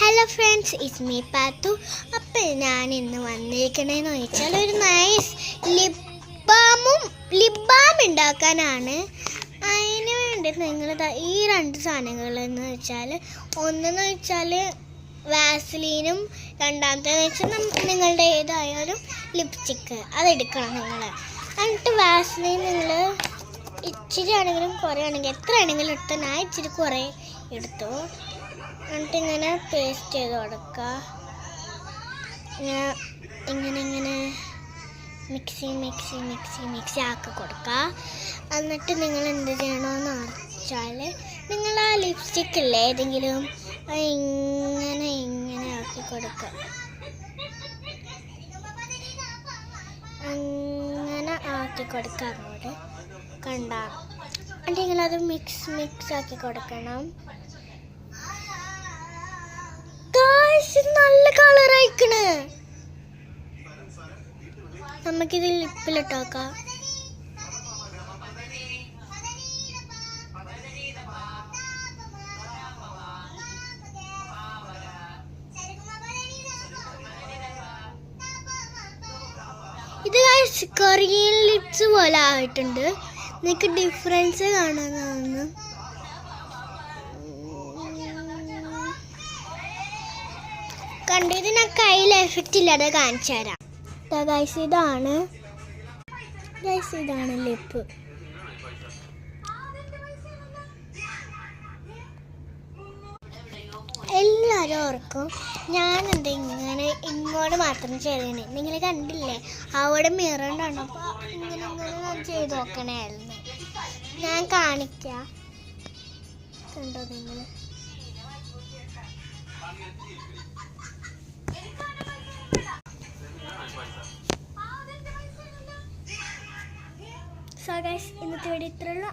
Hello friends, it's me പാത്തു. അപ്പോൾ ഞാൻ ഇന്ന് വന്നിരിക്കണേന്ന് വെച്ചാൽ ഒരു നൈസ് ലിപ് ബാം ഉണ്ടാക്കാനാണ്. അതിന് വേണ്ടി നിങ്ങൾ ഈ രണ്ട് സാധനങ്ങളെന്ന് വെച്ചാൽ, ഒന്നെന്ന് വെച്ചാൽ വാസലീനും, രണ്ടാമത്തേന്ന് വെച്ചാൽ നിങ്ങളുടെ ഏതായാലും ലിപ്സ്റ്റിക്ക് അതെടുക്കണം നിങ്ങൾ. എന്നിട്ട് വാസലീൻ നിങ്ങൾ ഇച്ചിരി ആണെങ്കിലും കുറേ ആണെങ്കിലും എത്ര ആണെങ്കിലും എടുത്താൽ ഞാൻ ഇച്ചിരി കുറേ എടുത്തു. എന്നിട്ട് ഇങ്ങനെ പേസ്റ്റ് ചെയ്ത് കൊടുക്കുക. ഇങ്ങനെ മിക്സി ആക്കി കൊടുക്കുക. എന്നിട്ട് നിങ്ങൾ എന്ത് ചെയ്യണമെന്ന് വെച്ചാൽ, നിങ്ങൾ ആ ലിപ്സ്റ്റിക്ക് ഇല്ലേ ഏതെങ്കിലും ഇങ്ങനെ ആക്കി കൊടുക്കുക. അങ്ങനെ ആക്കി കൊടുക്കുക അങ്ങോട്ട് കണ്ട. എന്നിട്ട് നിങ്ങളത് മിക്സ് ആക്കി കൊടുക്കണം. നല്ല കളറായിക്കണ്. നമുക്കിത് ലിപ്പിലിട്ടോക്കാം. ഇത് കൊറിയൻ ലിപ്സ് പോലെ ആയിട്ടുണ്ട്. നിങ്ങൾക്ക് ഡിഫറൻസ് കാണാനാണ്. കണ്ടത് ഞാൻ കയ്യിൽ എഫക്റ്റ് ഇല്ലാതെ കാണിച്ചു തരാം. ഇതാണ് ലിപ്പ്. എല്ലാവരും ഓർക്കും ഞാനെന്താ ഇങ്ങോട്ട് മാത്രം ചെയ്തേ. നിങ്ങൾ കണ്ടില്ലേ അവിടെ മിറർ കണ്ടപ്പോൾ ഇങ്ങനെ ഞാൻ ചെയ്ത് നോക്കണായിരുന്നു. ഞാൻ കാണിക്കാം. കണ്ടോ നിങ്ങൾ? സോ ഗൈസ്, ഇന്നത്തെ വീഡിയോ ഇത്രയുള്ളൂ.